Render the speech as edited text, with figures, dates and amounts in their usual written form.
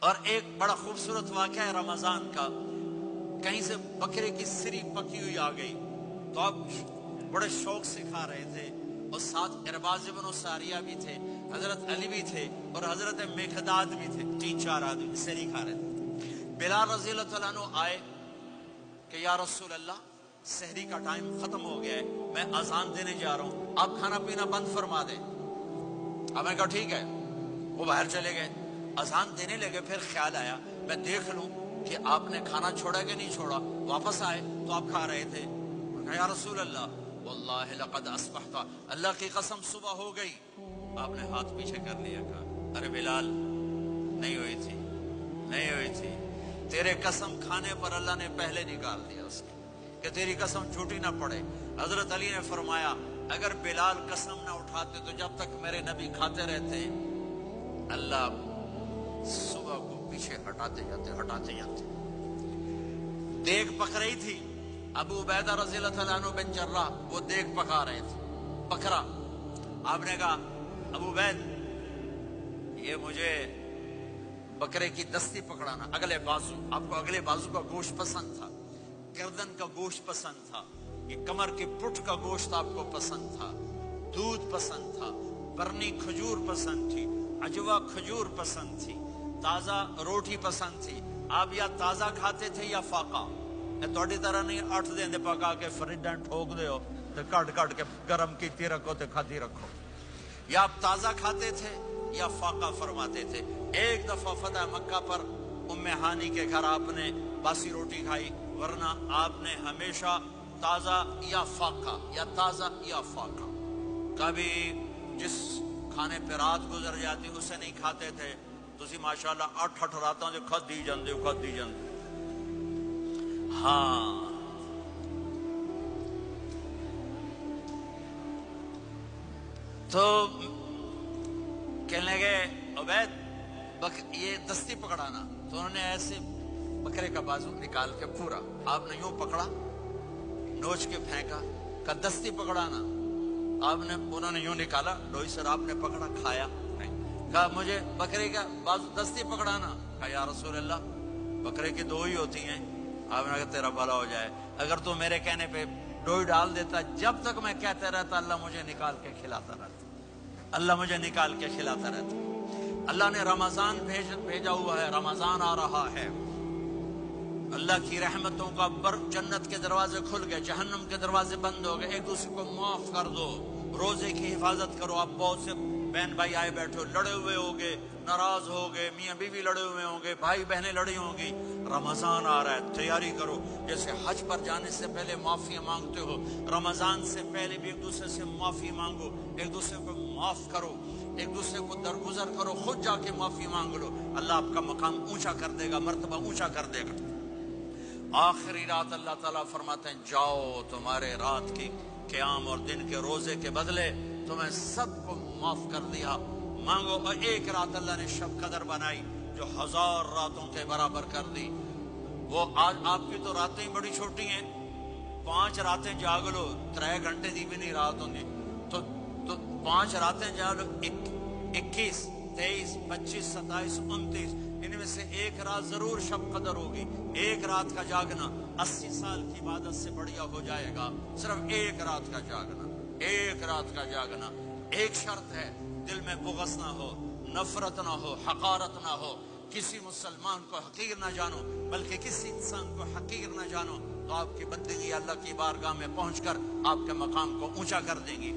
اور ایک بڑا خوبصورت واقعہ ہے رمضان کا، کہیں سے بکرے کی سری پکی ہوئی آ گئی تو آپ بڑے شوق سے کھا رہے تھے، اور ساتھ ارباز بن ساریہ بھی تھے، حضرت علی بھی تھے اور حضرت مقداد بھی تھے، 3-4 آدمی سری کھا رہے تھے۔ بلال رضی اللہ تعالیٰ عنہ آئے کہ یا رسول اللہ سحری کا ٹائم ختم ہو گیا ہے، میں اذان دینے جا رہا ہوں، آپ کھانا پینا بند فرما دیں۔ اب میں کہا ٹھیک ہے، وہ باہر چلے گئے، اذان دینے لگے، پھر خیال آیا میں دیکھ لوں کہ آپ نے کھانا چھوڑا کہ نہیں چھوڑا۔ واپس آئے تو آپ کھا رہے تھے، یا رسول اللہ واللہ لقد اصبحت، اللہ کی قسم صبح ہو گئی۔ آپ نے ہاتھ پیچھے کر لیا، کہا ارے بلال نہیں ہوئی تھی، نہیں ہوئی تھی، تیرے قسم کھانے پر اللہ نے پہلے نکال دیا اس کی کہ تیری قسم جھوٹی نہ پڑے۔ حضرت علی نے فرمایا اگر بلال قسم نہ اٹھاتے تو جب تک میرے نبی کھاتے رہتے اللہ صبح کو پیچھے ہٹاتے جاتے۔ دیگ پک رہی تھی، ابو عبیدہ رضی اللہ تعالیٰ عنہ بن جراح وہ دیگ پکا رہے تھے، بکرا۔ آپ نے کہا ابو عبید یہ مجھے بکرے کی دستی پکڑانا، اگلے بازو، آپ کو اگلے بازو کا گوشت پسند تھا، گردن کا گوشت پسند تھا، یہ کمر کے پٹ کا گوشت آپ کو پسند تھا، دودھ پسند تھا، برنی کھجور پسند تھی، عجوا کھجور پسند تھی، تازہ روٹی پسند تھی۔ آپ یا تازہ کھاتے تھے یا فاقہ، توڑی طرح نہیں 8 دن پکا کے فریڈاں ٹھوک دے ہو تو کٹ کے گرم کیتی رکھو تو کھاتی رکھو، یا آپ تازہ کھاتے تھے یا فاقہ فرماتے تھے۔ ایک دفعہ فتح مکہ پر ام ہانی کے گھر آپ نے باسی روٹی کھائی، ورنہ آپ نے ہمیشہ تازہ یا فاقہ یا تازہ یا فاقہ، کبھی جس کھانے پہ رات گزر جاتی اسے نہیں کھاتے تھے۔ تسی ماشاءاللہ 8 راتوں جو کھدی جاندے ہو۔ ہاں تو کہنے لگے عبید یہ دستی پکڑانا، تو انہوں نے ایسے بکرے کا بازو نکال کے پورا آپ نے یوں پکڑا، نوچ کے پھینکا، کہا دستی پکڑانا، آپ نے انہوں نے یوں نکالا ڈوئی سر، آپ نے پکڑا، کھایا نہیں، کہا مجھے بکرے کا بازو دستی پکڑانا، کہا یا رسول اللہ بکرے کی 2 ہی ہوتی ہیں۔ آپ نے کہا تیرا بھلا ہو جائے، اگر تو میرے کہنے پہ ڈوئی ڈال دیتا، جب تک میں کہتے رہتا اللہ مجھے نکال کے کھلاتا رہتا، اللہ مجھے نکال کے کھلاتا رہتا۔ اللہ نے رمضان بھیجا ہوا ہے، رمضان آ رہا ہے، اللہ کی رحمتوں کا جنت کے دروازے کھل گئے، جہنم کے دروازے بند ہو گئے، ایک دوسرے کو معاف کر دو، روزے کی حفاظت کرو۔ آپ بہت سے بہن بھائی آئے بیٹھے ہو، لڑے ہوئے ہوگے، ناراض ہوگے، میاں بیوی لڑے ہوئے ہوں گے، بھائی بہنیں لڑی ہوں گی، رمضان آ رہا ہے، تیاری کرو۔ جیسے حج پر جانے سے پہلے معافی مانگتے ہو، رمضان سے پہلے بھی ایک دوسرے سے معافی مانگو، ایک دوسرے کو معاف کرو، ایک دوسرے کو درگزر کرو، خود جا کے معافی مانگ لو، اللہ آپ کا مقام اونچا کر دے گا، مرتبہ اونچا کر دے گا۔ آخری رات اللہ تعالیٰ فرماتے ہیں جاؤ، تمہارے رات کی قیام اور دن کے روزے کے بدلے تمہیں سب کو معاف کر دیا، مانگو۔ اور ایک رات اللہ نے شب قدر بنائی جو 1000 راتوں کے برابر کر دی۔ وہ آج آپ کی تو راتیں بڑی چھوٹی ہیں، 5 راتیں جاگ لو، 3 گھنٹے دی بھی نہیں رات ہوندی، تو 5 راتیں جاگ لو، 21 23 25 27 29، ان میں سے ایک رات ضرور شب قدر ہوگی۔ ایک رات کا جاگنا 80 سال کی عبادت سے بڑھیا ہو جائے گا، صرف ایک رات کا جاگنا، ایک رات کا جاگنا۔ ایک شرط ہے، دل میں بغض نہ ہو، نفرت نہ ہو، حقارت نہ ہو، کسی مسلمان کو حقیر نہ جانو، بلکہ کسی انسان کو حقیر نہ جانو، تو آپ کی بندگی اللہ کی بارگاہ میں پہنچ کر آپ کے مقام کو اونچا کر دیں گی۔